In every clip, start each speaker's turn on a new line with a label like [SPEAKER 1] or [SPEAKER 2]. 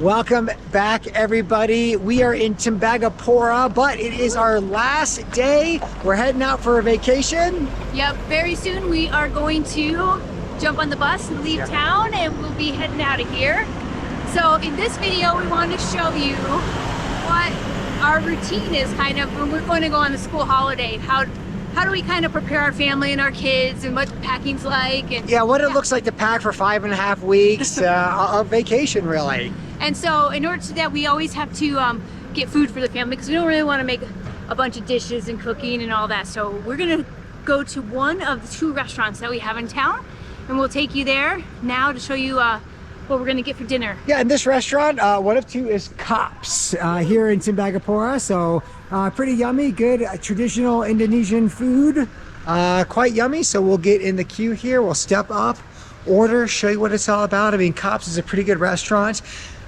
[SPEAKER 1] Welcome back, everybody. We are in Tembagapura, but it is our last day. We're heading out for a vacation.
[SPEAKER 2] Yep, very soon we are going to jump on the bus and leave town, and we'll be heading out of here. So in this video, we want to show you what our routine is kind of when we're going to go on the school holiday. How do we kind of prepare our family and our kids, and what packing's like, and
[SPEAKER 1] what it looks like to pack for 5.5 weeks of vacation, really.
[SPEAKER 2] And so in order to do that, we always have to get food for the family, because we don't really want to make a bunch of dishes and cooking and all that. So we're gonna go to one of the 2 restaurants that we have in town, and we'll take you there now to show you what we're gonna get for dinner.
[SPEAKER 1] Yeah, and this restaurant, one of 2 is Kops here in Tembagapura. So pretty yummy, good traditional Indonesian food, quite yummy. So we'll get in the queue here, we'll step up, order, show you what it's all about. I mean, Kops is a pretty good restaurant.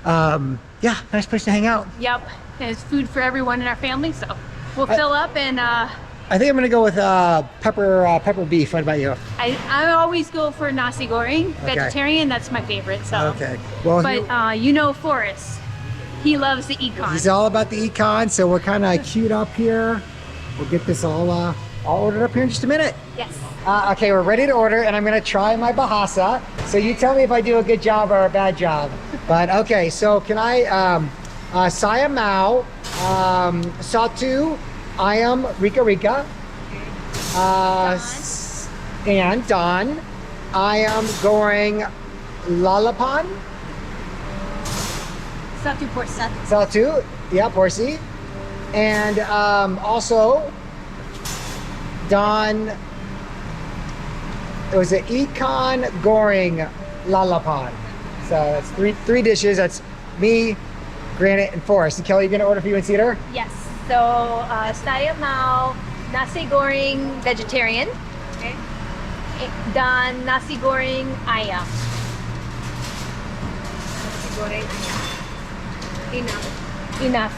[SPEAKER 1] Yeah, nice place to hang out.
[SPEAKER 2] Yep, there's food for everyone in our family, so we'll fill up. And
[SPEAKER 1] I think I'm gonna go with pepper beef. What about you?
[SPEAKER 2] I always go for nasi goreng, vegetarian. That's my favorite. So
[SPEAKER 1] okay, well,
[SPEAKER 2] but you know Forrest, he loves the econ.
[SPEAKER 1] He's all about the econ, so we're kind of queued up here. We'll get this all ordered up here in just a minute.
[SPEAKER 2] Yes.
[SPEAKER 1] Okay, we're ready to order, and I'm gonna try my bahasa. So you tell me if I do a good job or a bad job. But okay, so can I, saya mau satu ayam rika, and Don ayam goreng lalapan.
[SPEAKER 2] Satu porsi.
[SPEAKER 1] Satu, yeah, porsi. And also Don, it was an ikan goreng lalapan. So that's three dishes. That's me, Granite, and Forrest. And Kelly, you gonna order for you and Cedar?
[SPEAKER 2] Yes. So saya mau nasi goreng vegetarian. Okay. Dan nasi goreng ayam. Nasi goreng ayam. Enough.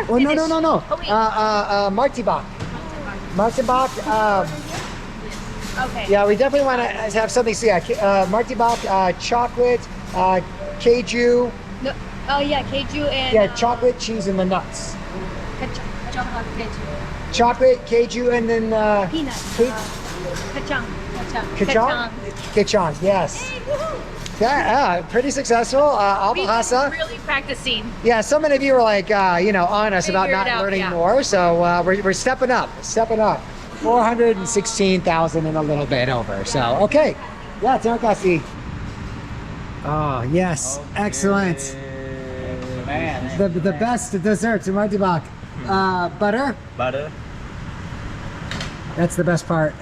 [SPEAKER 1] Oh no.
[SPEAKER 2] Oh, wait.
[SPEAKER 1] Murtabak. Murtabak.
[SPEAKER 2] Okay.
[SPEAKER 1] Yeah, we definitely want to have something. So yeah, Murtabak, chocolate, keju.
[SPEAKER 2] No, oh yeah, keju and
[SPEAKER 1] chocolate, cheese, and the nuts.
[SPEAKER 2] Chocolate keju.
[SPEAKER 1] Chocolate, keju, and then
[SPEAKER 2] Peanuts.
[SPEAKER 1] Kachang, yes. Yeah, pretty successful. Albahasa.
[SPEAKER 2] Really practicing.
[SPEAKER 1] Yeah, so many of you were like, on us about not learning more. So we're stepping up. 416,000 and a little bit over. So, okay. Yeah, terima kasih. Oh, yes. Okay. Excellent. Man. The best dessert, Murtabak. Butter?
[SPEAKER 3] Butter.
[SPEAKER 1] That's the best part.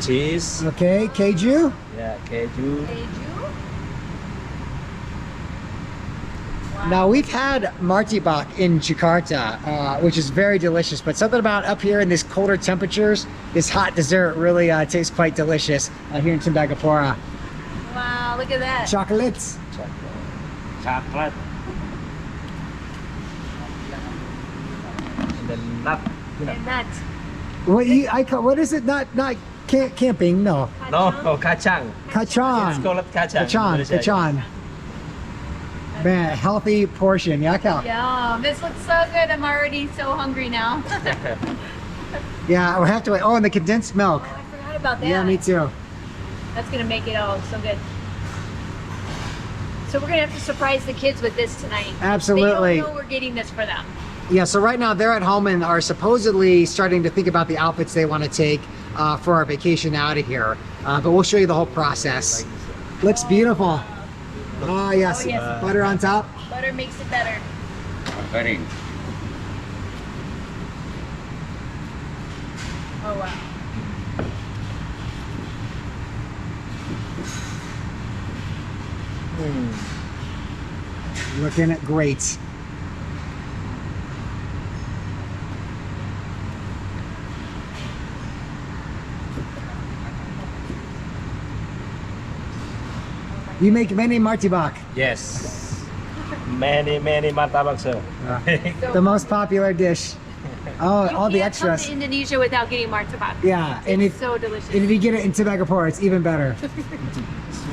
[SPEAKER 3] Cheese.
[SPEAKER 1] Okay, keju?
[SPEAKER 3] Yeah, keju.
[SPEAKER 1] Now we've had Murtabak in Jakarta, which is very delicious, but something about up here in these colder temperatures, this hot dessert really tastes quite delicious here in Tembagapura.
[SPEAKER 2] Wow, look at that.
[SPEAKER 1] Chocolates.
[SPEAKER 3] Chocolate. And then nut.
[SPEAKER 2] And that.
[SPEAKER 1] What is it? Not camping? No.
[SPEAKER 3] No, kacang.
[SPEAKER 1] Kacang.
[SPEAKER 3] It's called kacang.
[SPEAKER 1] Kacang. Man, healthy portion. Yeah, Cal.
[SPEAKER 2] Yeah, this looks so good. I'm already so hungry now.
[SPEAKER 1] Yeah, we'll have to wait. Oh, and the condensed milk.
[SPEAKER 2] Oh, I forgot about that.
[SPEAKER 1] Yeah, me too.
[SPEAKER 2] That's gonna make it all so good. So we're gonna have to surprise the kids with this tonight.
[SPEAKER 1] Absolutely.
[SPEAKER 2] They don't know we're getting this for them.
[SPEAKER 1] Yeah, so right now they're at home and are supposedly starting to think about the outfits they want to take for our vacation out of here. But we'll show you the whole process. Looks beautiful. Oh yes. Butter on top.
[SPEAKER 2] Butter makes it better.
[SPEAKER 3] Very.
[SPEAKER 2] Oh wow.
[SPEAKER 1] Looking great. You make many Murtabak.
[SPEAKER 3] Yes. Many Murtabak, sir.
[SPEAKER 1] The most popular dish. Oh,
[SPEAKER 2] You
[SPEAKER 1] all the
[SPEAKER 2] can't come
[SPEAKER 1] extras.
[SPEAKER 2] to Indonesia without getting martabak.
[SPEAKER 1] Yeah, and
[SPEAKER 2] It's
[SPEAKER 1] if,
[SPEAKER 2] so delicious.
[SPEAKER 1] and if you get it in Tembagapura, it's even better.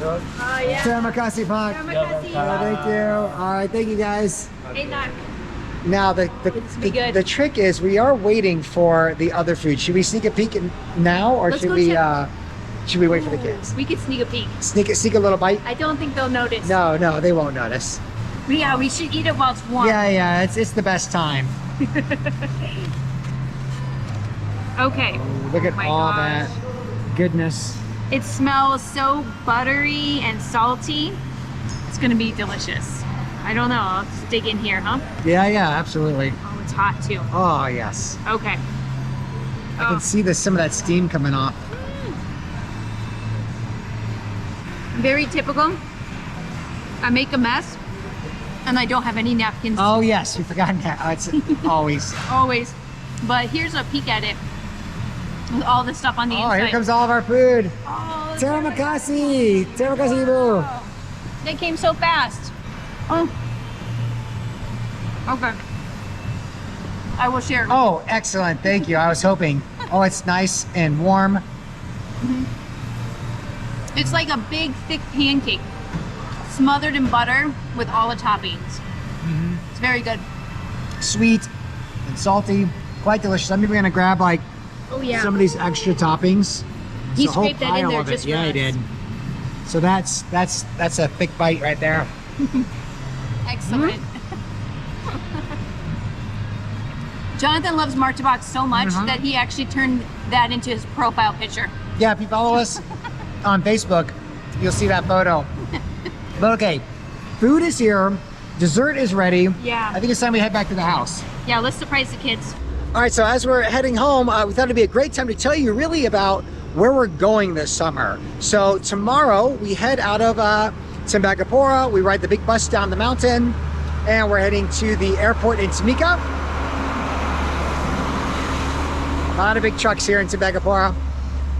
[SPEAKER 2] Oh yeah.
[SPEAKER 1] Terima kasih, Pak.
[SPEAKER 2] Terima kasih.
[SPEAKER 1] Thank you. All right, thank you guys.
[SPEAKER 2] Enak.
[SPEAKER 1] Now
[SPEAKER 2] It's be good.
[SPEAKER 1] the trick is we are waiting for the other food. Should we sneak a peek now, or
[SPEAKER 2] Let's
[SPEAKER 1] should
[SPEAKER 2] go
[SPEAKER 1] we
[SPEAKER 2] check.
[SPEAKER 1] should we wait for the kids?
[SPEAKER 2] We could sneak a peek.
[SPEAKER 1] Sneak a little bite.
[SPEAKER 2] I don't think they'll notice.
[SPEAKER 1] No, they won't notice.
[SPEAKER 2] But yeah, we should eat it while it's warm.
[SPEAKER 1] Yeah, it's the best time.
[SPEAKER 2] Okay.
[SPEAKER 1] Look at
[SPEAKER 2] Oh my
[SPEAKER 1] all
[SPEAKER 2] gosh.
[SPEAKER 1] that goodness.
[SPEAKER 2] It smells so buttery and salty. It's gonna be delicious. I don't know. I'll just dig in here, huh?
[SPEAKER 1] Yeah, absolutely.
[SPEAKER 2] Oh, it's hot too.
[SPEAKER 1] Oh yes,
[SPEAKER 2] Okay.
[SPEAKER 1] I can see some of that steam coming off.
[SPEAKER 2] Very typical. I make a mess and I don't have any napkins.
[SPEAKER 1] Oh yes, we've forgotten that. Oh, it's always.
[SPEAKER 2] Always. But here's a peek at it. With all the stuff on the
[SPEAKER 1] Oh,
[SPEAKER 2] inside.
[SPEAKER 1] here comes all of our food.
[SPEAKER 2] Oh,
[SPEAKER 1] Terima kasih. Terima kasih, Ibu.
[SPEAKER 2] they came so fast. Oh. Okay. I will share.
[SPEAKER 1] Oh, excellent. Thank you. I was hoping. Oh, it's nice and warm.
[SPEAKER 2] It's like a big, thick pancake, smothered in butter with all the toppings. It's very good.
[SPEAKER 1] Sweet and salty. Quite delicious. I'm even gonna grab like
[SPEAKER 2] Oh yeah.
[SPEAKER 1] some of these extra toppings.
[SPEAKER 2] He
[SPEAKER 1] It's a whole
[SPEAKER 2] scraped that in
[SPEAKER 1] pile
[SPEAKER 2] there
[SPEAKER 1] of it.
[SPEAKER 2] just for
[SPEAKER 1] Yeah, he
[SPEAKER 2] us.
[SPEAKER 1] did. So that's a thick bite right there.
[SPEAKER 2] Excellent. Jonathan loves Murtabak so much that he actually turned that into his profile picture.
[SPEAKER 1] Yeah, if you follow us on Facebook, you'll see that photo. But okay, food is here, dessert is ready.
[SPEAKER 2] Yeah.
[SPEAKER 1] I think it's time we head back to the house.
[SPEAKER 2] Yeah, let's surprise the kids.
[SPEAKER 1] All right, so as we're heading home, we thought it'd be a great time to tell you really about where we're going this summer. So tomorrow we head out of Tembagapura, we ride the big bus down the mountain, and we're heading to the airport in Timika. A lot of big trucks here in Tembagapura.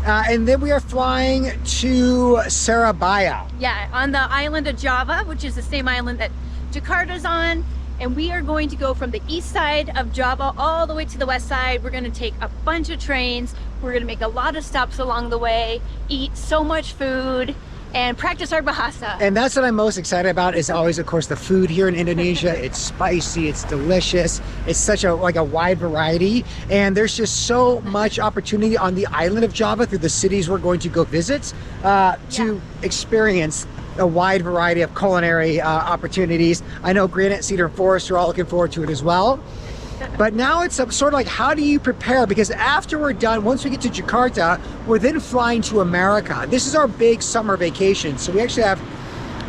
[SPEAKER 1] And then we are flying to Surabaya.
[SPEAKER 2] Yeah, on the island of Java, which is the same island that Jakarta's on. And we are going to go from the east side of Java all the way to the west side. We're gonna take a bunch of trains. We're gonna make a lot of stops along the way, eat so much food, and practice our bahasa.
[SPEAKER 1] And that's what I'm most excited about is always, of course, the food here in Indonesia. It's spicy, it's delicious. It's such a wide variety. And there's just so much opportunity on the island of Java through the cities we're going to go visit to experience a wide variety of culinary opportunities. I know Granite, Cedar, and Forest are all looking forward to it as well. But now it's sort of like, how do you prepare? Because after we're done, once we get to Jakarta, we're then flying to America. This is our big summer vacation. So we actually have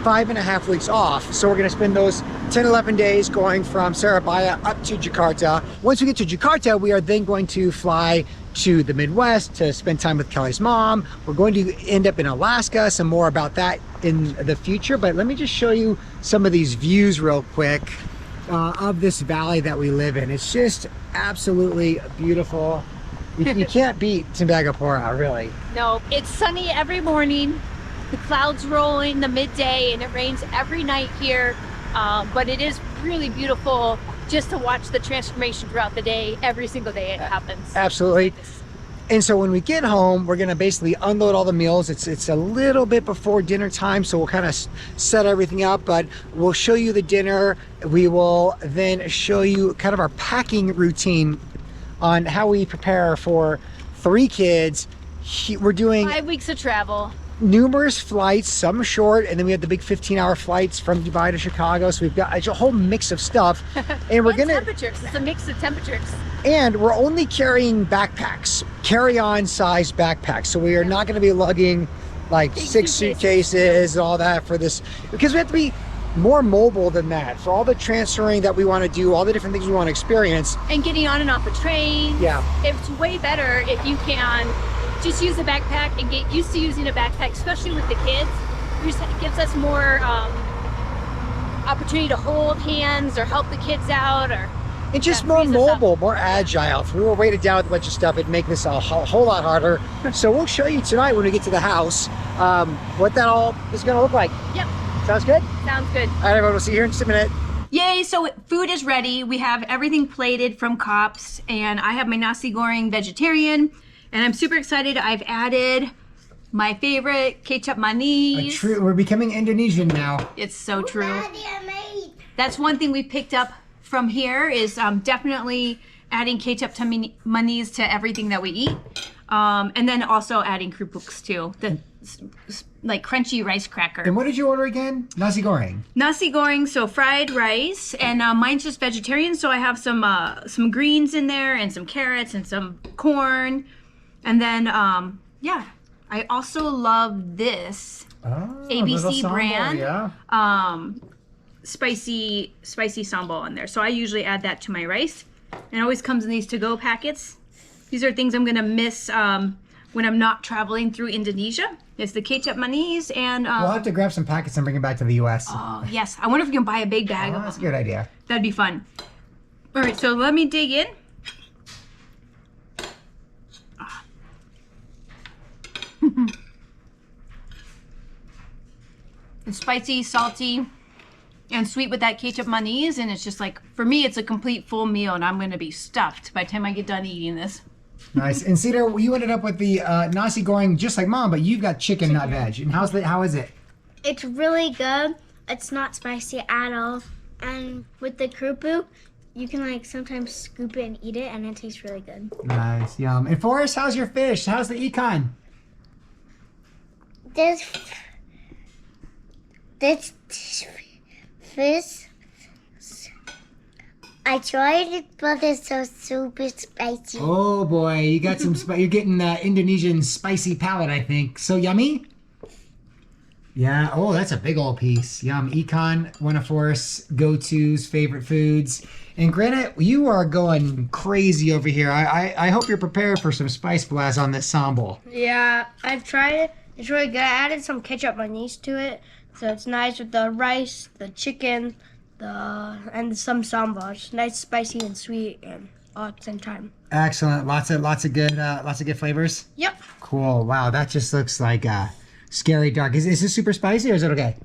[SPEAKER 1] 5.5 weeks off. So we're gonna spend those 10, 11 days going from Surabaya up to Jakarta. Once we get to Jakarta, we are then going to fly to the Midwest to spend time with Kelly's mom. We're going to end up in Alaska, some more about that in the future. But let me just show you some of these views real quick of this valley that we live in. It's just absolutely beautiful. You can't beat Tembagapura, really.
[SPEAKER 2] No, it's sunny every morning. The clouds roll in the midday and it rains every night here. But it is really beautiful just to watch the transformation throughout the day. Every single day it happens.
[SPEAKER 1] Absolutely. And so when we get home, we're gonna basically unload all the meals. It's a little bit before dinner time, so we'll kind of set everything up, but we'll show you the dinner. We will then show you kind of our packing routine on how we prepare for 3 kids. We're doing
[SPEAKER 2] 5 weeks of travel.
[SPEAKER 1] numerous flights, some short, and then we have the big 15-hour flights from Dubai to Chicago. So we've got a whole mix of stuff, and we're gonna
[SPEAKER 2] temperatures. It's a mix of temperatures.
[SPEAKER 1] and we're only carrying backpacks, carry-on size backpacks. So we are not going to be lugging like
[SPEAKER 2] Big
[SPEAKER 1] 6 suitcases and all that for this, because we have to be more mobile than that for all the transferring that we want to do, all the different things we want to experience.
[SPEAKER 2] And getting on and off a train.
[SPEAKER 1] Yeah.
[SPEAKER 2] It's way better if you can just use a backpack and get used to using a backpack, especially with the kids. It gives us more opportunity to hold hands or help the kids out, or
[SPEAKER 1] And just
[SPEAKER 2] Yeah,
[SPEAKER 1] more
[SPEAKER 2] frees us up.
[SPEAKER 1] mobile, more agile. If we were weighted down with a bunch of stuff, it'd make this a whole lot harder. So we'll show you tonight when we get to the house what that all is going to look like.
[SPEAKER 2] Yep,
[SPEAKER 1] Sounds good?
[SPEAKER 2] sounds good.
[SPEAKER 1] All right, everyone, we'll see you here in just a minute.
[SPEAKER 2] Yay, so food is ready. We have everything plated from Kops, and I have my nasi goreng vegetarian, and I'm super excited. I've added my favorite ketchup manis.
[SPEAKER 1] We're becoming Indonesian now.
[SPEAKER 2] It's so true.
[SPEAKER 4] Daddy, I made.
[SPEAKER 2] That's one thing we picked up from here is definitely adding ketchup manis to everything that we eat. And then also adding kerupuk's too. The like crunchy rice cracker.
[SPEAKER 1] And what did you order again? Nasi goreng.
[SPEAKER 2] Nasi goreng, so fried rice, and mine's just vegetarian, so I have some greens in there and some carrots and some corn, and then yeah, I also love this ABC
[SPEAKER 1] sambal,
[SPEAKER 2] brand
[SPEAKER 1] yeah.
[SPEAKER 2] spicy sambal on there. So I usually add that to my rice, and it always comes in these to-go packets. These are things I'm gonna miss when I'm not traveling through Indonesia. It's the ketchup manis and
[SPEAKER 1] We'll have to grab some packets and bring them back to the U.S.
[SPEAKER 2] oh yes, I wonder if we can buy a big bag of
[SPEAKER 1] That's a
[SPEAKER 2] them.
[SPEAKER 1] good idea.
[SPEAKER 2] That'd be fun. All right, so let me dig in. It's spicy, salty, and sweet with that ketchup manis, and it's just like, for me, it's a complete full meal, and I'm gonna be stuffed by the time I get done eating this.
[SPEAKER 1] Nice. And Cedar, you ended up with the nasi goreng just like Mom, but you've got chicken, not veg. And how is it?
[SPEAKER 4] It's really good. It's not spicy at all. And with the kerupuk, you can like sometimes scoop it and eat it, and it tastes really good.
[SPEAKER 1] Nice, yum. And Forrest, how's your fish? How's the econ?
[SPEAKER 4] This fish, I tried it, but it's so super spicy.
[SPEAKER 1] Oh boy, you got some. You're getting Indonesian spicy palate, I think. So yummy. Yeah. Oh, that's a big old piece. Yum. Econ, one of Forrest's go-tos, favorite foods. And Granite, you are going crazy over here. I hope you're prepared for some spice blast on this sambal.
[SPEAKER 5] Yeah, I've tried it. It's really good. I added some ketchup manis to it, so it's nice with the rice, the chicken, and some sambal. It's nice, spicy, and sweet, and all at the same time.
[SPEAKER 1] Excellent. Lots of good flavors.
[SPEAKER 5] Yep.
[SPEAKER 1] Cool. Wow, that just looks like scary dark. Is this super spicy or is it okay?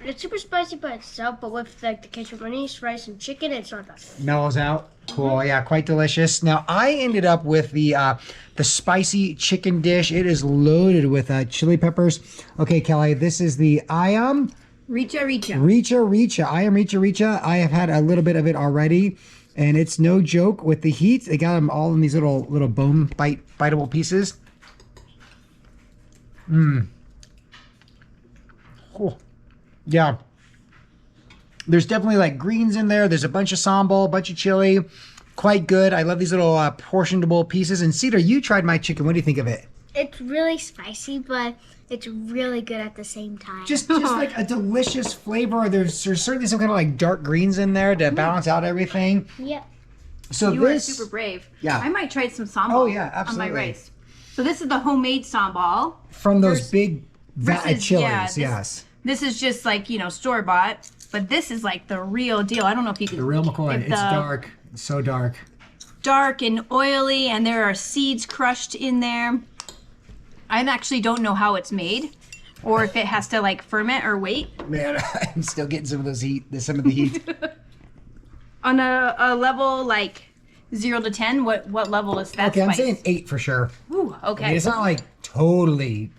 [SPEAKER 5] It's super spicy by itself, but with like the ketchup manis, rice, and chicken, it's not that spicy.
[SPEAKER 1] Mellows out. Cool. Yeah, quite delicious. Now I ended up with the spicy chicken dish. It is loaded with chili peppers. Okay, Kelly, this is the ayam
[SPEAKER 2] Rica rica.
[SPEAKER 1] ayam rica. I have had a little bit of it already, and it's no joke with the heat. They got them all in these little bone biteable pieces. Cool. Yeah. There's definitely like greens in there. There's a bunch of sambal, a bunch of chili. Quite good. I love these little portionable pieces. And Cedar, you tried my chicken. What do you think of it?
[SPEAKER 4] It's really spicy, but it's really good at the same time.
[SPEAKER 1] Just like a delicious flavor. There's certainly some kind of like dark greens in there to balance out everything.
[SPEAKER 4] Yep.
[SPEAKER 1] So
[SPEAKER 2] You
[SPEAKER 1] this,
[SPEAKER 2] are super brave.
[SPEAKER 1] Yeah.
[SPEAKER 2] I might try some sambal
[SPEAKER 1] Oh, yeah,
[SPEAKER 2] on
[SPEAKER 1] absolutely.
[SPEAKER 2] my rice. So this is the homemade sambal.
[SPEAKER 1] from those big vat of
[SPEAKER 2] versus-
[SPEAKER 1] chilies,
[SPEAKER 2] yeah, this-
[SPEAKER 1] yes.
[SPEAKER 2] This is just like, store bought, but this is like the real deal. I don't know if you could.
[SPEAKER 1] The real McCoy.
[SPEAKER 2] if
[SPEAKER 1] It's
[SPEAKER 2] the-
[SPEAKER 1] dark. It's so dark.
[SPEAKER 2] Dark and oily, and there are seeds crushed in there. I actually don't know how it's made, or if it has to like ferment or wait.
[SPEAKER 1] Man, I'm still getting some of the heat.
[SPEAKER 2] On a level like 0 to 10, what level is that
[SPEAKER 1] Okay, I'm
[SPEAKER 2] spice?
[SPEAKER 1] saying 8 for sure.
[SPEAKER 2] Ooh, okay.
[SPEAKER 1] I mean, it's not like totally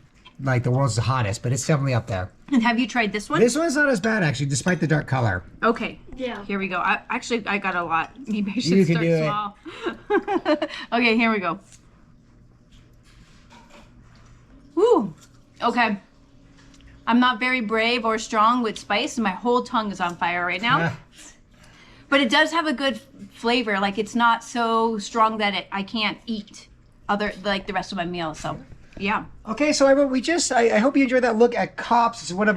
[SPEAKER 1] like the world's hottest, but it's definitely up there.
[SPEAKER 2] And have you tried this one?
[SPEAKER 1] This one's not as bad actually, despite the dark color.
[SPEAKER 2] Okay.
[SPEAKER 5] Yeah.
[SPEAKER 2] Here we go. I got a lot. Maybe I should
[SPEAKER 1] You can
[SPEAKER 2] start
[SPEAKER 1] do it.
[SPEAKER 2] small. Okay, here we go. Woo. Okay. I'm not very brave or strong with spice, and my whole tongue is on fire right now.
[SPEAKER 1] Ah,
[SPEAKER 2] But it does have a good flavor. Like, it's not so strong that I can't eat the rest of my meal. So, yeah.
[SPEAKER 1] Okay, so everyone, I hope you enjoyed that look at Kops. It's one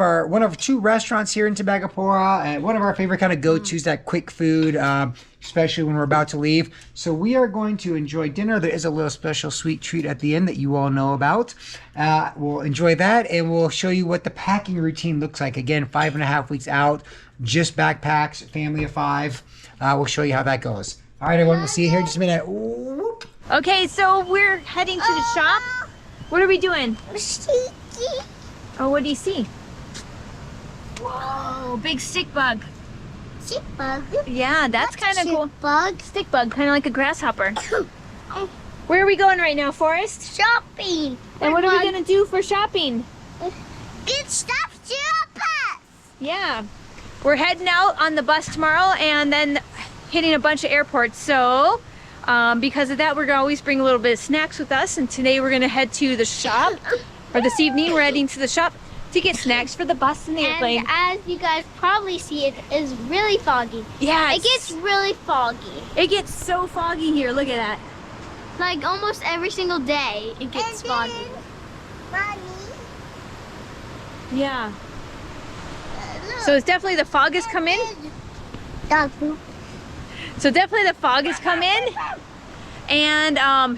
[SPEAKER 1] of 2 restaurants here in Tembagapura, and one of our favorite kind of go-tos, that quick food, especially when we're about to leave. So we are going to enjoy dinner. There is a little special sweet treat at the end that you all know about. We'll enjoy that, and we'll show you what the packing routine looks like. Again, 5.5 weeks out, just backpacks, family of 5. We'll show you how that goes. All right, everyone, we'll see you here in just a minute. Whoop.
[SPEAKER 2] Okay, so we're heading to the shop. What are we doing? Oh, what do you see? Whoa, big stick bug.
[SPEAKER 4] stick bug.
[SPEAKER 2] Yeah, that's kind of cool.
[SPEAKER 4] Bug.
[SPEAKER 2] Stick bug, kind of like a grasshopper. Where are we going right now, Forrest?
[SPEAKER 4] Shopping.
[SPEAKER 2] And what are we gonna do for shopping?
[SPEAKER 4] Get stuff to us.
[SPEAKER 2] Yeah, we're heading out on the bus tomorrow and then hitting a bunch of airports. So because of that, we're gonna always bring a little bit of snacks with us. And today we're gonna head to the shop, or this evening we're heading to the shop to get snacks for the bus and the airplane.
[SPEAKER 4] And as you guys probably see, it is really foggy.
[SPEAKER 2] Yeah,
[SPEAKER 4] It gets really foggy.
[SPEAKER 2] it gets so foggy here. Look at that.
[SPEAKER 4] Like almost every single day, it gets foggy.
[SPEAKER 2] Yeah. So it's definitely the fog has come in.
[SPEAKER 4] Dog poop.
[SPEAKER 2] So definitely the fog has come in. And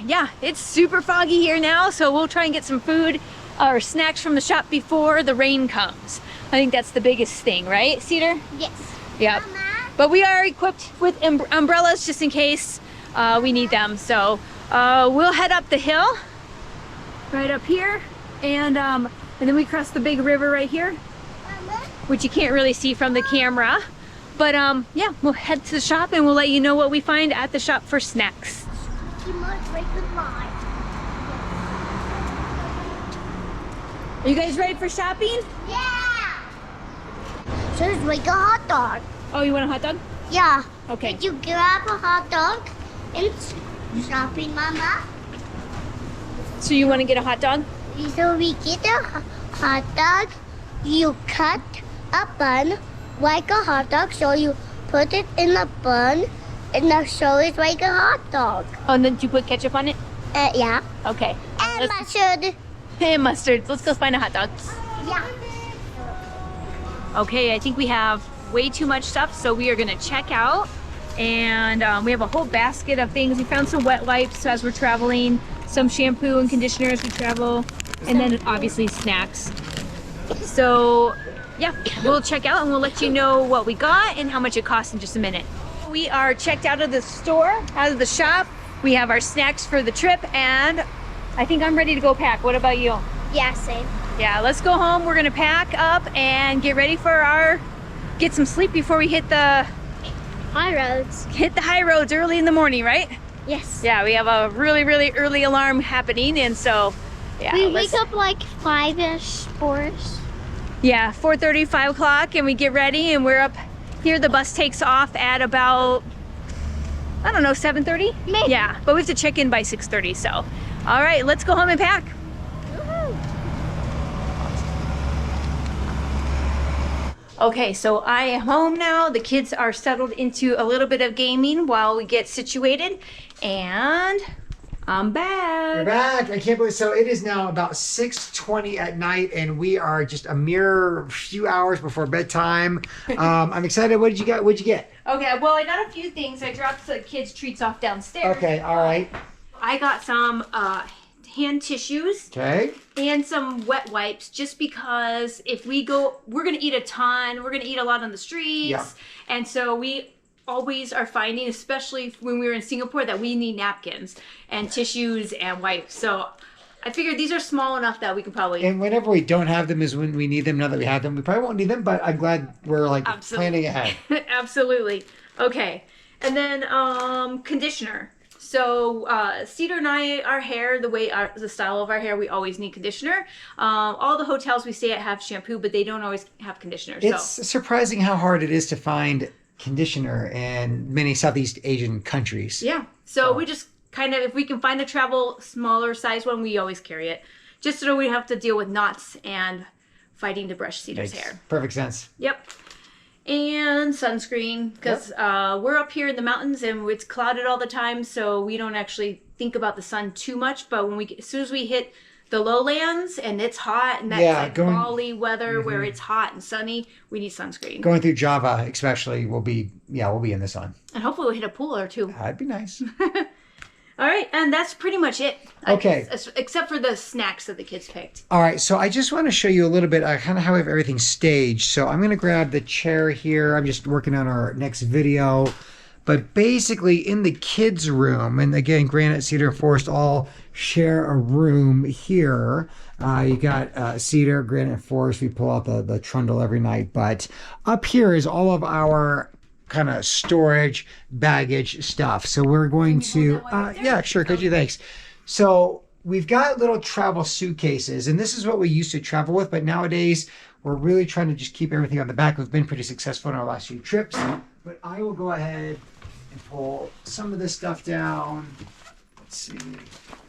[SPEAKER 2] yeah, it's super foggy here now. So we'll try and get some food or snacks from the shop before the rain comes. I think that's the biggest thing, right, Cedar?
[SPEAKER 4] Yes.
[SPEAKER 2] Yep. But we are equipped with umbrellas just in case we need them. So we'll head up the hill, right up here, and then we cross the big river right here, which you can't really see from the camera. But yeah, we'll head to the shop and we'll let you know what we find at the shop for snacks. Are you guys ready for shopping?
[SPEAKER 4] Yeah. So it's like a hot dog.
[SPEAKER 2] Oh, you want a hot dog?
[SPEAKER 4] Yeah.
[SPEAKER 2] Okay.
[SPEAKER 4] Did you grab a hot dog and shopping, Mama?
[SPEAKER 2] So you want to get a hot dog?
[SPEAKER 4] So we get a hot dog. You cut a bun like a hot dog. So you put it in the bun, and the show is like a hot dog.
[SPEAKER 2] Oh, and then did you put ketchup on it?
[SPEAKER 4] Yeah.
[SPEAKER 2] Okay.
[SPEAKER 4] And mustard.
[SPEAKER 2] And mustard. Let's go find a hot dog.
[SPEAKER 4] Yeah.
[SPEAKER 2] Okay, I think we have way too much stuff, so we are gonna check out. And we have a whole basket of things. We found some wet wipes as we're traveling, some shampoo and conditioner as we travel, and then obviously snacks. So yeah, we'll check out and we'll let you know what we got and how much it costs in just a minute. We are checked out of the store, out of the shop. We have our snacks for the trip, and I think I'm ready to go pack. What about you?
[SPEAKER 4] Yeah, same.
[SPEAKER 2] Yeah, let's go home. We're gonna pack up and get ready for get some sleep before we hit the high roads early in the morning, right?
[SPEAKER 4] Yes.
[SPEAKER 2] Yeah, we have a really, really early alarm happening, and so yeah.
[SPEAKER 4] We wake up like 5-ish, 4-ish.
[SPEAKER 2] Yeah, 4:30, 5 o'clock, and we get ready, and we're up here. The bus takes off at about, I don't know, 7:30?
[SPEAKER 4] Maybe.
[SPEAKER 2] Yeah, but we have to check in by 6:30, so. All right, let's go home and pack. Okay, so I am home now. The kids are settled into a little bit of gaming while we get situated, and I'm back.
[SPEAKER 1] We're back. I can't believe, so it is now about 6:20 at night, and we are just a mere few hours before bedtime. I'm excited. What did you get? What'd you get?
[SPEAKER 2] Okay, well, I got a few things. I dropped the kids' treats off downstairs.
[SPEAKER 1] Okay, all right.
[SPEAKER 2] I got some hand tissues.
[SPEAKER 1] Okay.
[SPEAKER 2] And some wet wipes, just because if we go, we're gonna eat a ton. We're gonna eat a lot on the streets.
[SPEAKER 1] Yeah.
[SPEAKER 2] And so we always are finding, especially when we were in Singapore, that we need napkins and tissues and wipes. So I figured these are small enough that we can probably.
[SPEAKER 1] And whenever we don't have them is when we need them. Now that we have them, we probably won't need them, but I'm glad we're like planning ahead.
[SPEAKER 2] Absolutely. Okay. And then conditioner. So Cedar and I, our hair, the style of our hair, we always need conditioner. All the hotels we stay at have shampoo, but they don't always have conditioner.
[SPEAKER 1] It's surprising how hard it is to find conditioner in many Southeast Asian countries.
[SPEAKER 2] Yeah. So we just kind of, if we can find a travel smaller size one, we always carry it. Just so we have to deal with knots and fighting to brush Cedar's hair.
[SPEAKER 1] Perfect sense.
[SPEAKER 2] Yep. And sunscreen, because we're up here in the mountains and it's clouded all the time, so we don't actually think about the sun too much. But as soon as we hit the lowlands and it's hot, and that's Bali weather where it's hot and sunny, we need sunscreen.
[SPEAKER 1] Going through Java especially, we'll be in the sun.
[SPEAKER 2] And hopefully we'll hit a pool or two.
[SPEAKER 1] That'd be nice.
[SPEAKER 2] All right, and that's pretty much it.
[SPEAKER 1] Okay.
[SPEAKER 2] Except for the snacks that the kids picked.
[SPEAKER 1] All right, so I just want to show you a little bit kind of how we have everything staged. So I'm going to grab the chair here. I'm just working on our next video. But basically in the kids' room, and again, Granite, Cedar, and Forest all share a room here. You got Cedar, Granite, and Forest. We pull out the trundle every night. But up here is all of our kind of storage baggage stuff. So we're going to, yeah, sure. Could you? Thanks. So we've got little travel suitcases, and this is what we used to travel with, but nowadays we're really trying to just keep everything on the back. We've been pretty successful in our last few trips, but I will go ahead and pull some of this stuff down. Let's see.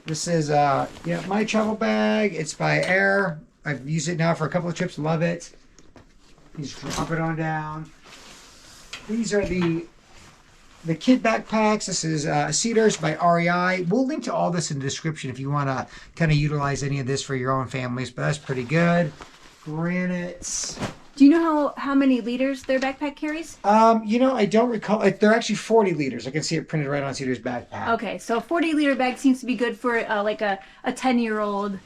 [SPEAKER 1] This is yeah, my travel bag. It's by Air. I've used it now for a couple of trips. Love it. You just drop it on down. These are the kid backpacks. This is Cedars by REI. We'll link to all this in the description if you want to kind of utilize any of this for your own families, but that's pretty good. Granites.
[SPEAKER 2] Do you know how many liters their backpack carries?
[SPEAKER 1] You know, I don't recall. They're actually 40 liters. I can see it printed right on Cedar's backpack.
[SPEAKER 2] Okay, so 40-liter bag seems to be good for like a 10-year-old,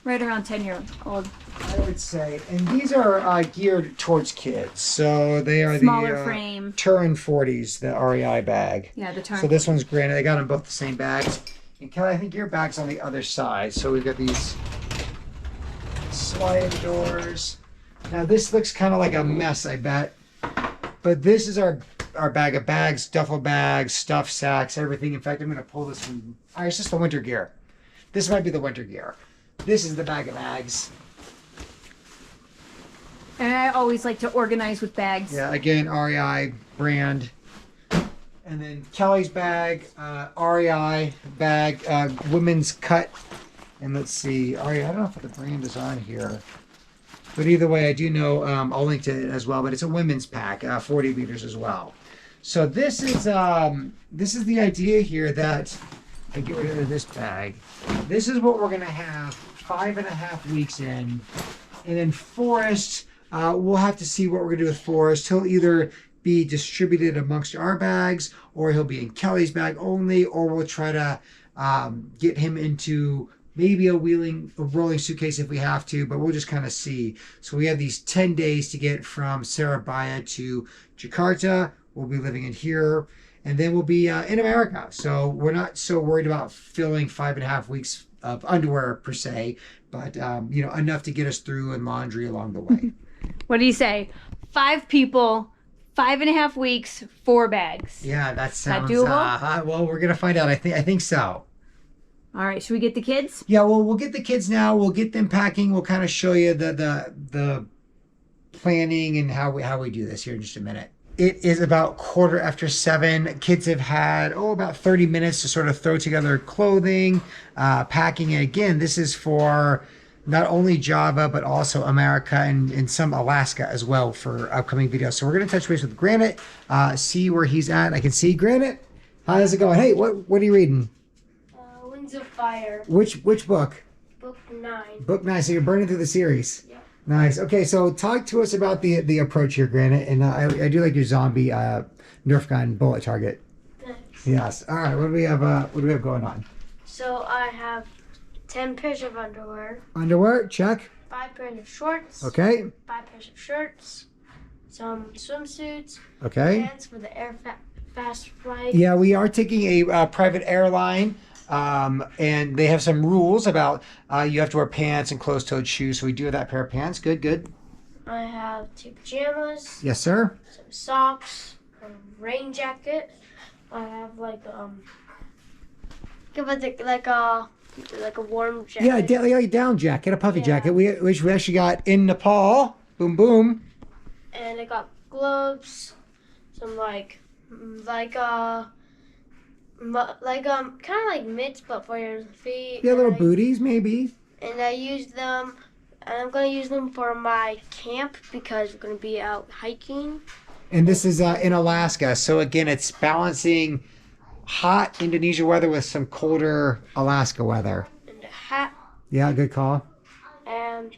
[SPEAKER 2] right around 10-year-old.
[SPEAKER 1] I would say, and these are geared towards kids, so they are
[SPEAKER 2] Smaller
[SPEAKER 1] the
[SPEAKER 2] frame.
[SPEAKER 1] Turin 40s, the REI bag.
[SPEAKER 2] Yeah, the Turin.
[SPEAKER 1] So this one's granite. They got them both the same bags. And Kelly, I think your bag's on the other side. So we've got these sliding doors. Now this looks kind of like a mess, I bet. But this is our bag of bags, duffel bags, stuff sacks, everything. In fact, I'm going to pull this from. It's just the winter gear. This might be the winter gear. This is the bag of bags.
[SPEAKER 2] And I always like to organize with bags.
[SPEAKER 1] Yeah, again, REI brand. And then Kelly's bag, REI bag, women's cut. And let's see, REI, I don't know if the brand is on here. But either way, I do know, I'll link to it as well, but it's a women's pack, 40 liters as well. So this is the idea here that, I get rid of this bag. This is what we're gonna have 5.5 weeks in. And then Forrest, we'll have to see what we're gonna do with Forrest. He'll either be distributed amongst our bags, or he'll be in Kelly's bag only, or we'll try to get him into maybe a rolling suitcase if we have to, but we'll just kind of see. So we have these 10 days to get from Surabaya to Jakarta. We'll be living in here, and then we'll be in America. So we're not so worried about filling 5.5 weeks of underwear per se, but you know, enough to get us through and laundry along the way.
[SPEAKER 2] What do you say? 5 people, 5.5 weeks, 4 bags.
[SPEAKER 1] Yeah, that sounds
[SPEAKER 2] doable?
[SPEAKER 1] Well, we're gonna find out. I think so.
[SPEAKER 2] All right, should we get the kids?
[SPEAKER 1] Yeah, well, we'll get the kids now. We'll get them packing. We'll kind of show you the planning and how we do this here in just a minute. It is about 7:15. Kids have had about 30 minutes to sort of throw together clothing, packing. And again, this is for not only Java, but also America and some Alaska as well for upcoming videos. So we're going to touch base with Granite, see where he's at. I can see Granite. How's it going? Hey, what are you reading?
[SPEAKER 5] Wings of Fire.
[SPEAKER 1] Which book?
[SPEAKER 5] Book 9.
[SPEAKER 1] Book 9. So you're burning through the series.
[SPEAKER 5] Yep.
[SPEAKER 1] Nice. Okay, so talk to us about the approach here, Granite. And I do like your zombie Nerf gun bullet target.
[SPEAKER 5] Thanks.
[SPEAKER 1] Yes. All right. What do we have? What do we have going on?
[SPEAKER 5] So I have 10 pairs of underwear,
[SPEAKER 1] Underwear. Check.
[SPEAKER 5] 5 pairs of shorts,
[SPEAKER 1] Okay.
[SPEAKER 5] 5 pairs of shirts, some swimsuits,
[SPEAKER 1] Okay.
[SPEAKER 5] pants for the fast flight.
[SPEAKER 1] Yeah, we are taking a private airline. And they have some rules about you have to wear pants and closed-toed shoes. So we do have that pair of pants. Good.
[SPEAKER 5] I have 2 pajamas,
[SPEAKER 1] Yes, sir.
[SPEAKER 5] some socks, a rain jacket. I have like a warm jacket.
[SPEAKER 1] Yeah, like a down jacket, a puffy
[SPEAKER 5] Yeah.
[SPEAKER 1] jacket, which we actually got in Nepal. Boom, boom.
[SPEAKER 5] And I got gloves, some kind of like mitts, but for your feet.
[SPEAKER 1] Yeah, little
[SPEAKER 5] And
[SPEAKER 1] booties, maybe.
[SPEAKER 5] And I used them, and I'm gonna use them for my camp because we're gonna be out hiking.
[SPEAKER 1] And this is in Alaska. So again, it's balancing hot Indonesia weather with some colder Alaska weather.
[SPEAKER 5] And a hat.
[SPEAKER 1] Yeah, good call.
[SPEAKER 5] And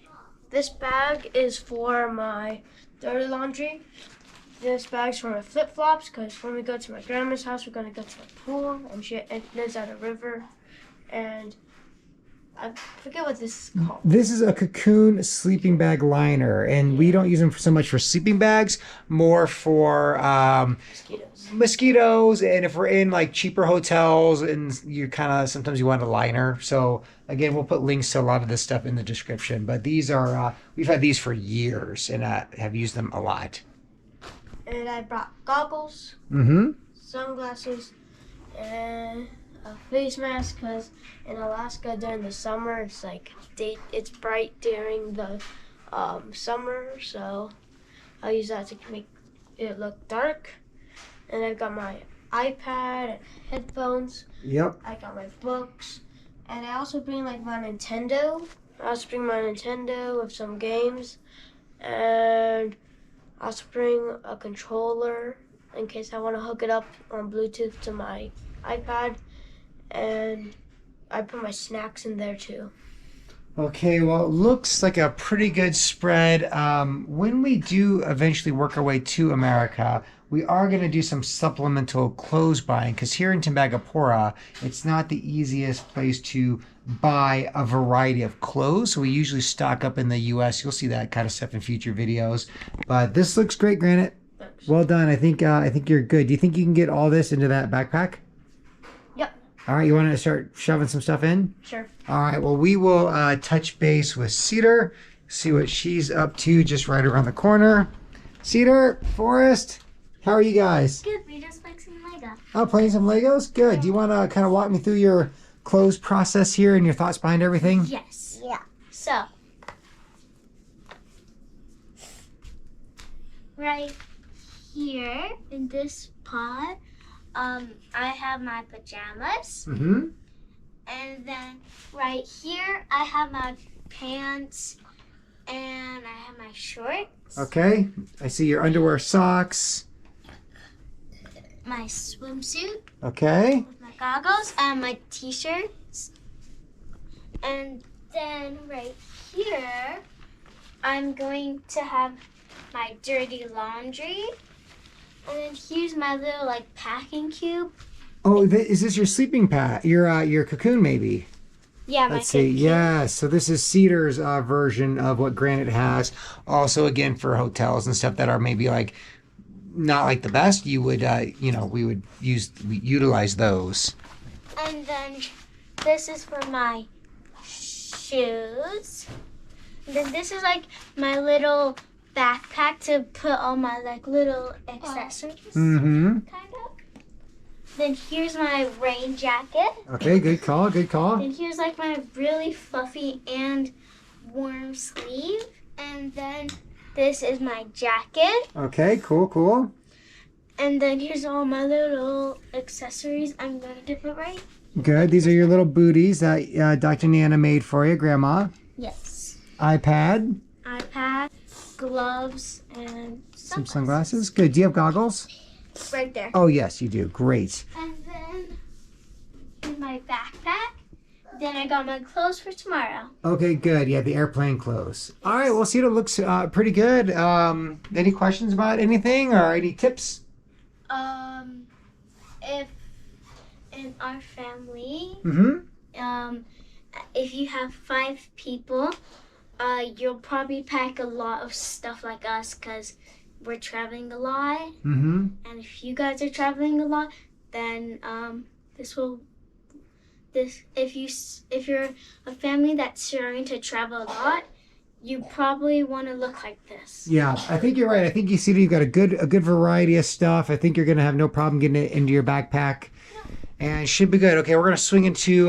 [SPEAKER 5] this bag is for my dirty laundry. This bag's for my flip-flops because when we go to my grandma's house, we're gonna go to a pool, and she lives at a river. And I forget what this is called.
[SPEAKER 1] This is a cocoon sleeping bag liner, and we don't use them so much for sleeping bags, more for mosquitoes. And if we're in like cheaper hotels and you kind of sometimes you want a liner. So again, we'll put links to a lot of this stuff in the description. But these are we've had these for years and have used them a lot.
[SPEAKER 5] And I brought goggles,
[SPEAKER 1] Mm-hmm.
[SPEAKER 5] sunglasses, and a face mask because in Alaska during the summer it's bright during the summer, so I'll use that to make it look dark. And I've got my iPad and headphones.
[SPEAKER 1] Yep.
[SPEAKER 5] I got my books, and I also bring like my Nintendo. I also bring my Nintendo with some games, and I also bring a controller in case I want to hook it up on Bluetooth to my iPad, and I put my snacks in there too.
[SPEAKER 1] Okay, well, it looks like a pretty good spread. When we do eventually work our way to America, we are going to do some supplemental clothes buying because here in Tembagapura, it's not the easiest place to buy a variety of clothes. So we usually stock up in the U.S. You'll see that kind of stuff in future videos. But this looks great, Granite.
[SPEAKER 5] Thanks.
[SPEAKER 1] Well done. I think you're good. Do you think you can get all this into that backpack?
[SPEAKER 5] Yep.
[SPEAKER 1] All right, you want to start shoving some stuff in?
[SPEAKER 5] Sure.
[SPEAKER 1] All right, well, we will touch base with Cedar, see what she's up to just right around the corner. Cedar, Forrest, how are you guys?
[SPEAKER 4] Good, we just fixing Lego.
[SPEAKER 1] Oh, playing some Legos? Good. Do you want to kind of walk me through your clothes process here and your thoughts behind everything?
[SPEAKER 4] Yes. Yeah.
[SPEAKER 5] So,
[SPEAKER 4] Right here in this pot, I have my pajamas.
[SPEAKER 1] Mm-hmm.
[SPEAKER 4] And then right here, I have my pants and I have my shorts,
[SPEAKER 1] Okay. I see your underwear, socks.
[SPEAKER 4] my swimsuit
[SPEAKER 1] Okay.
[SPEAKER 4] with my goggles, and my t-shirts. And then right here, I'm going to have my dirty laundry. And then here's my little like packing cube.
[SPEAKER 1] Oh, is this your sleeping pad? Your cocoon, maybe?
[SPEAKER 4] Yeah, my
[SPEAKER 1] Let's see.
[SPEAKER 4] cocoon.
[SPEAKER 1] Yeah, so this is Cedar's version of what Granite has. Also, again, for hotels and stuff that are maybe like not like the best, you would, we would utilize those.
[SPEAKER 4] And then this is for my shoes. And then this is like my little backpack to put all my like little accessories,
[SPEAKER 1] Mm-hmm.
[SPEAKER 4] kind of. Then here's my rain jacket.
[SPEAKER 1] Okay, good call, good call.
[SPEAKER 4] Then here's like my really fluffy and warm sleeve. And then this is my jacket.
[SPEAKER 1] Okay, cool.
[SPEAKER 4] And then here's all my little accessories I'm going to put right.
[SPEAKER 1] Good. These are your little booties that Dr. Nana made for you, Grandma.
[SPEAKER 4] Yes.
[SPEAKER 1] iPad,
[SPEAKER 4] iPad, gloves, and
[SPEAKER 1] some sunglasses. Good. Do you have goggles?
[SPEAKER 4] right there.
[SPEAKER 1] Oh, yes, you do. Great.
[SPEAKER 4] And then in my backpack, then I got my clothes for tomorrow.
[SPEAKER 1] Okay, good. Yeah, the airplane clothes. All right, well, Cedar looks pretty good. Any questions about anything or any tips?
[SPEAKER 4] If in our family,
[SPEAKER 1] Mm-hmm.
[SPEAKER 4] if you have 5 people, you'll probably pack a lot of stuff like us because we're traveling a lot.
[SPEAKER 1] Mm-hmm.
[SPEAKER 4] And if you guys are traveling a lot, then if you're a family that's starting to travel a lot, you probably want to look like this.
[SPEAKER 1] Yeah, I think you're right. I think you've got a good variety of stuff. I think you're gonna have no problem getting it into your backpack, and it should be good. Okay, we're gonna swing into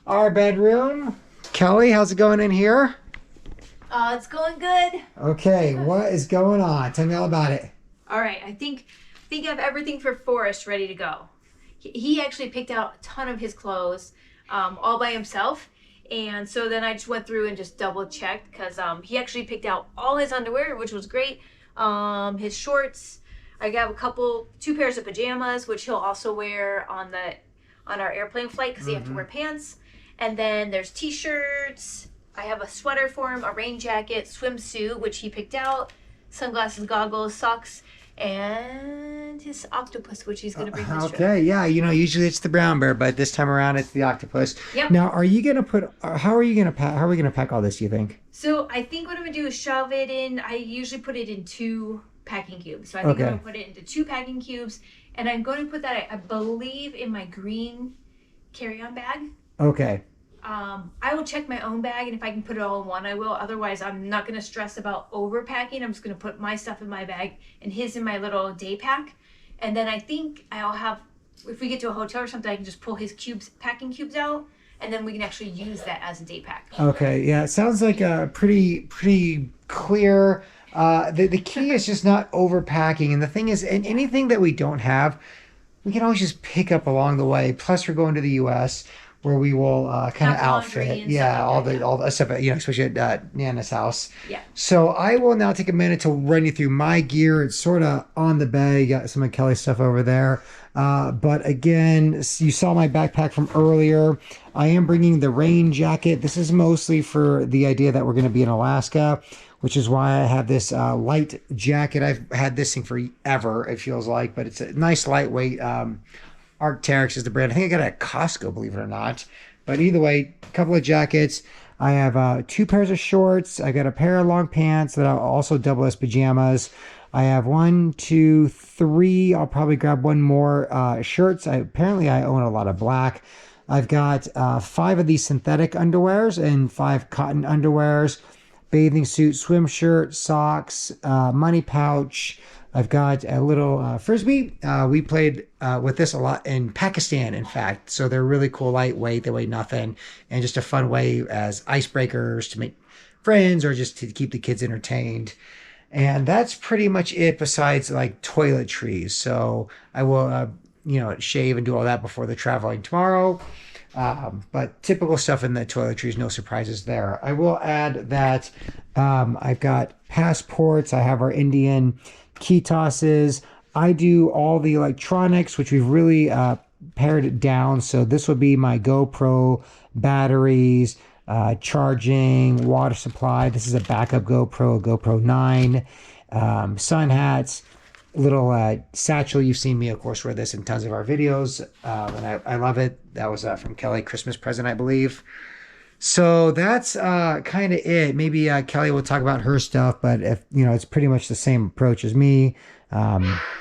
[SPEAKER 1] our bedroom. Kelly, how's it going in here?
[SPEAKER 2] It's going good.
[SPEAKER 1] Okay, what is going on? Tell me all about it.
[SPEAKER 2] All right, I think I have everything for Forrest ready to go. He actually picked out a ton of his clothes all by himself. And so then I just went through and just double checked because he actually picked out all his underwear, which was great. His shorts. I got 2 pairs of pajamas, which he'll also wear on our airplane flight because you have to wear pants. And then there's t-shirts. I have a sweater for him, a rain jacket, swimsuit, which he picked out, sunglasses, goggles, socks, and his octopus, which he's going to bring this trip.
[SPEAKER 1] Okay, yeah, usually it's the brown bear, but this time around it's the octopus.
[SPEAKER 2] Yep.
[SPEAKER 1] Now, how are you gonna pack all this, do you think?
[SPEAKER 2] So I think what I'm going to do is shove it in. I usually put it in 2 packing cubes. So I think I'm going to put it into 2 packing cubes. And I'm going to put that, I believe, in my green carry-on bag.
[SPEAKER 1] Okay.
[SPEAKER 2] I will check my own bag, and if I can put it all in one, I will. Otherwise, I'm not going to stress about overpacking. I'm just going to put my stuff in my bag and his in my little day pack. And then I think I'll have, if we get to a hotel or something, I can just pull his packing cubes out, and then we can actually use that as a day pack.
[SPEAKER 1] Okay, yeah, it sounds like a pretty clear. The key is just not overpacking, and the thing is, and anything that we don't have, we can always just pick up along the way. Plus, we're going to the U.S. where we will kind of outfit, all the stuff, especially at Nana's house.
[SPEAKER 2] Yeah.
[SPEAKER 1] So I will now take a minute to run you through my gear. It's sort of on the bed. You got some of Kelly's stuff over there. But again, you saw my backpack from earlier. I am bringing the rain jacket. This is mostly for the idea that we're going to be in Alaska, which is why I have this light jacket. I've had this thing forever, it feels like, but it's a nice lightweight. Arc'teryx is the brand. I think I got it at Costco, believe it or not. But either way, a couple of jackets. I have 2 pairs of shorts. I got a pair of long pants that I'll also double as pajamas. I have 1, 2, 3. I'll probably grab one more shirts. Apparently I own a lot of black. I've got 5 of these synthetic underwears and 5 cotton underwears, bathing suit, swim shirt, socks, money pouch. I've got a little Frisbee. We played with this a lot in Pakistan, in fact. So they're really cool, lightweight. They weigh nothing. And just a fun way as icebreakers to make friends or just to keep the kids entertained. And that's pretty much it besides like toiletries. So I will, shave and do all that before the traveling tomorrow. But typical stuff in the toiletries, no surprises there. I will add that I've got passports. I have our Indian key tosses. I do all the electronics, which we've really pared it down. So this would be my GoPro batteries, charging, water supply. This is a backup GoPro, a GoPro 9, sun hats, little satchel. You've seen me, of course, wear this in tons of our videos, and I love it. That was from Kelly, Christmas present, I believe. So that's kind of it. Maybe Kelly will talk about her stuff, but if it's pretty much the same approach as me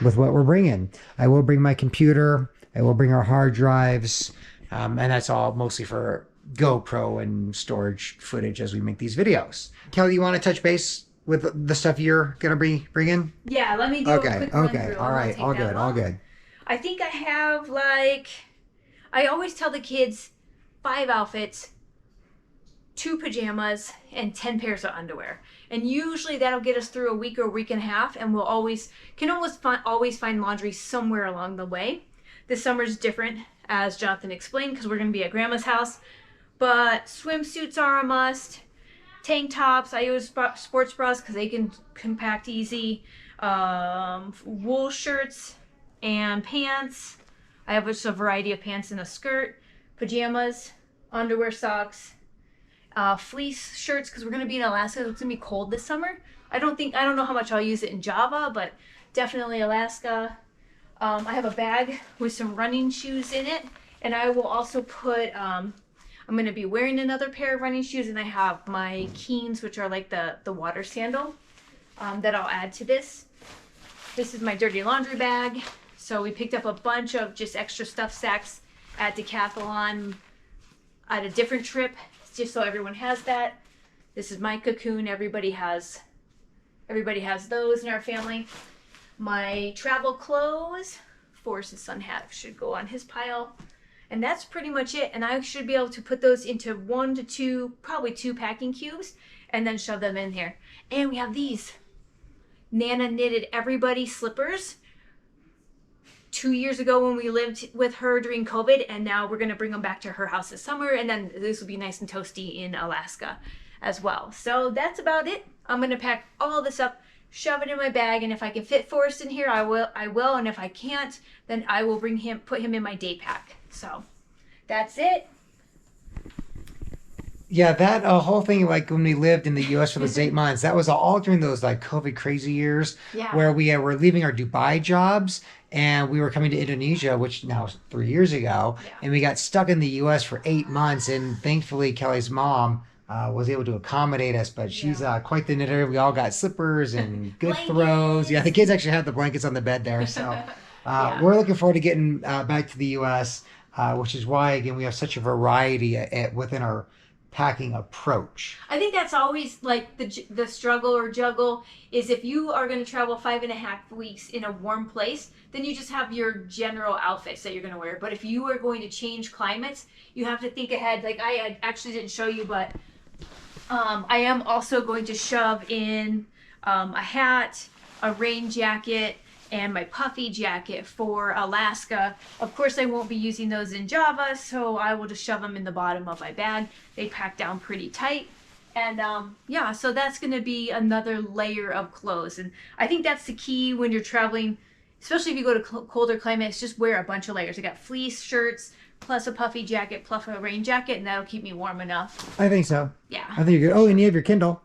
[SPEAKER 1] with what we're bringing. I will bring my computer. I will bring our hard drives, and that's all mostly for GoPro and storage footage as we make these videos. Kelly, you want to touch base with the stuff you're gonna be bringing?
[SPEAKER 2] Yeah, let me do a quick run through.
[SPEAKER 1] All right, all good.
[SPEAKER 2] I think I have I always tell the kids 5 outfits, 2 pajamas, and 10 pairs of underwear. And usually that'll get us through a week or a week and a half, and we'll always find laundry somewhere along the way. This summer's different, as Jonathan explained, because we're going to be at Grandma's house. But swimsuits are a must. Tank tops, I use sports bras because they can compact easy. Wool shirts and pants. I have just a variety of pants and a skirt. Pajamas, underwear, socks. Fleece shirts because we're going to be in Alaska. It's going to be cold this summer. I don't know how much I'll use it in Java, but definitely Alaska. I have a bag with some running shoes in it, and I will also put I'm going to be wearing another pair of running shoes, and I have my Keens, which are like the water sandal that I'll add to this. This is my dirty laundry bag. So we picked up a bunch of just extra stuff sacks at Decathlon at a different trip, just so everyone has that. This is my cocoon. Everybody has those in our family. My travel clothes, Forrest's sun hat should go on his pile. And that's pretty much it. And I should be able to put those into 1 to 2, probably 2 packing cubes, and then shove them in here. And we have these Nana knitted everybody slippers 2 years ago when we lived with her during COVID, and now we're gonna bring them back to her house this summer, and then this will be nice and toasty in Alaska as well. So that's about it. I'm gonna pack all this up, shove it in my bag, and if I can fit Forrest in here, I will, and if I can't, then I will put him in my day pack. So that's it.
[SPEAKER 1] Yeah, that whole thing, like when we lived in the U.S. for those 8 months, that was all during those like COVID crazy years, where we were leaving our Dubai jobs and we were coming to Indonesia, which now is 3 years ago, and we got stuck in the U.S. for 8 months. And thankfully, Kelly's mom was able to accommodate us, but she's quite the knitter. We all got slippers and good throws. Yeah, the kids actually have the blankets on the bed there. So we're looking forward to getting back to the U.S. which is why, again, we have such a variety within our packing approach.
[SPEAKER 2] I think that's always like the struggle or juggle is if you are going to travel 5.5 weeks in a warm place, then you just have your general outfits that you're going to wear. But if you are going to change climates, you have to think ahead. Like I actually didn't show you, but I am also going to shove in a hat, a rain jacket, and my puffy jacket for Alaska. Of course, I won't be using those in Java, so I will just shove them in the bottom of my bag. They pack down pretty tight. And yeah, so that's going to be another layer of clothes. And I think that's the key when you're traveling, especially if you go to colder climates, just wear a bunch of layers. I got fleece shirts, plus a puffy jacket, plus a rain jacket, and that'll keep me warm enough.
[SPEAKER 1] I think so.
[SPEAKER 2] Yeah.
[SPEAKER 1] I think you're good. Oh, and you have your Kindle.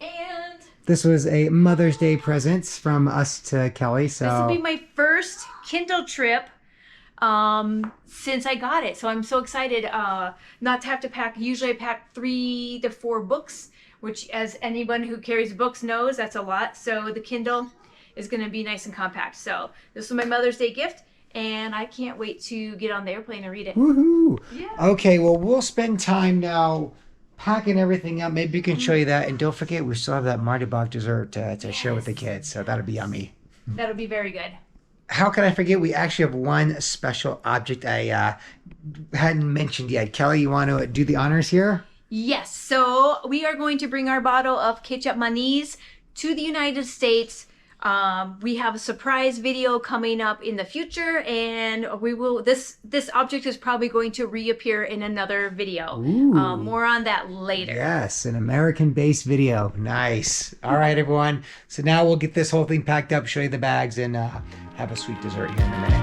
[SPEAKER 2] And
[SPEAKER 1] this was a Mother's Day present from us to Kelly. So
[SPEAKER 2] this will be my first Kindle trip since I got it. So I'm so excited not to have to pack. Usually I pack 3 to 4 books, which as anyone who carries books knows, that's a lot. So the Kindle is going to be nice and compact. So this was my Mother's Day gift, and I can't wait to get on the airplane and read it.
[SPEAKER 1] Woohoo!
[SPEAKER 2] Yeah.
[SPEAKER 1] Okay, well, we'll spend time now packing everything up. Maybe we can show you that. And don't forget, we still have that Murtabak dessert to share with the kids. So that'll be yummy.
[SPEAKER 2] That'll be very good.
[SPEAKER 1] How can I forget? We actually have one special object I hadn't mentioned yet. Kelly, you want to do the honors here?
[SPEAKER 2] Yes. So we are going to bring our bottle of ketchup manis to the United States. We have a surprise video coming up in the future, and we will. This object is probably going to reappear in another video. More on that later.
[SPEAKER 1] Yes, an American-based video. Nice. All right, everyone. So now we'll get this whole thing packed up, show you the bags, and have a sweet dessert here in a minute.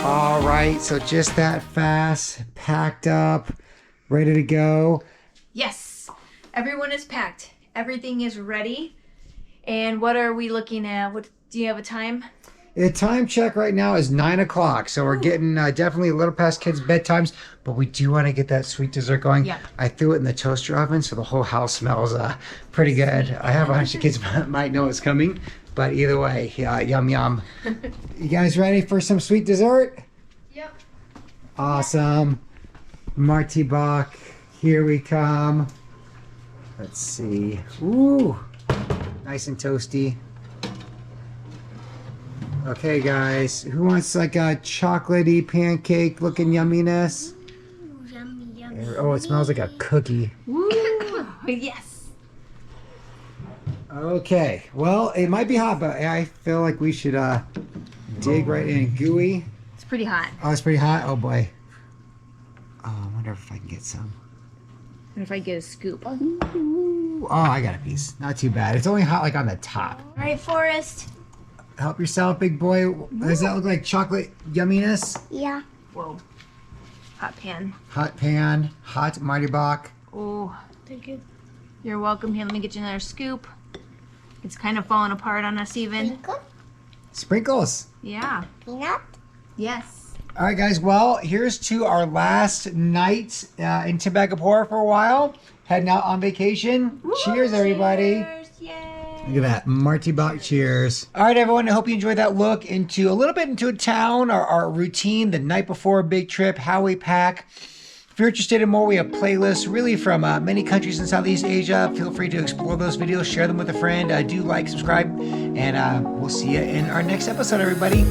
[SPEAKER 1] All right, so just that fast, packed up, ready to go.
[SPEAKER 2] Yes, everyone is packed. Everything is ready. And what are we looking at? What do you have a time?
[SPEAKER 1] The time check right now is 9 o'clock, so we're getting definitely a little past kids' bedtimes, but we do want to get that sweet dessert going.
[SPEAKER 2] Yeah.
[SPEAKER 1] I threw it in the toaster oven, so the whole house smells pretty good. I have a hunch the kids might know it's coming, but either way, yum yum. You guys ready for some sweet dessert?
[SPEAKER 2] Yep.
[SPEAKER 1] Awesome. Murtabak, here we come. Let's see. Ooh, nice and toasty. Okay, guys, who wants like a chocolatey pancake looking yumminess?
[SPEAKER 4] Yummy, yummy.
[SPEAKER 1] Oh, it smells like a cookie.
[SPEAKER 2] Woo! Yes.
[SPEAKER 1] Okay, well, it might be hot, but I feel like we should dig right in. Gooey.
[SPEAKER 2] It's pretty hot.
[SPEAKER 1] Oh, it's pretty hot. Oh boy. Oh, I wonder if I can get some.
[SPEAKER 2] What if I get a scoop?
[SPEAKER 1] Ooh. Oh, I got a piece. Not too bad. It's only hot like on the top.
[SPEAKER 2] All right, Forrest.
[SPEAKER 1] Help yourself, big boy. Does that look like chocolate yumminess?
[SPEAKER 4] Yeah.
[SPEAKER 2] Whoa. Hot pan.
[SPEAKER 1] Hot pan, hot Murtabak.
[SPEAKER 2] Oh,
[SPEAKER 5] Thank you.
[SPEAKER 2] you're welcome. Here, let me get you another scoop. It's kind of falling apart on us even.
[SPEAKER 4] Sprinkle,
[SPEAKER 1] Sprinkles.
[SPEAKER 2] Yeah.
[SPEAKER 4] peanut.
[SPEAKER 2] Yes.
[SPEAKER 1] All right, guys. Well, here's to our last night in Timbagapore for a while. Heading out on vacation. Cheers, everybody.
[SPEAKER 2] Cheers. Yay.
[SPEAKER 1] Look at that. Murtabak cheers. All right, everyone. I hope you enjoyed that look into a little bit into a town, our routine, the night before a big trip, how we pack. If you're interested in more, we have playlists really from many countries in Southeast Asia. Feel free to explore those videos, share them with a friend. Do like, subscribe, and we'll see you in our next episode, everybody.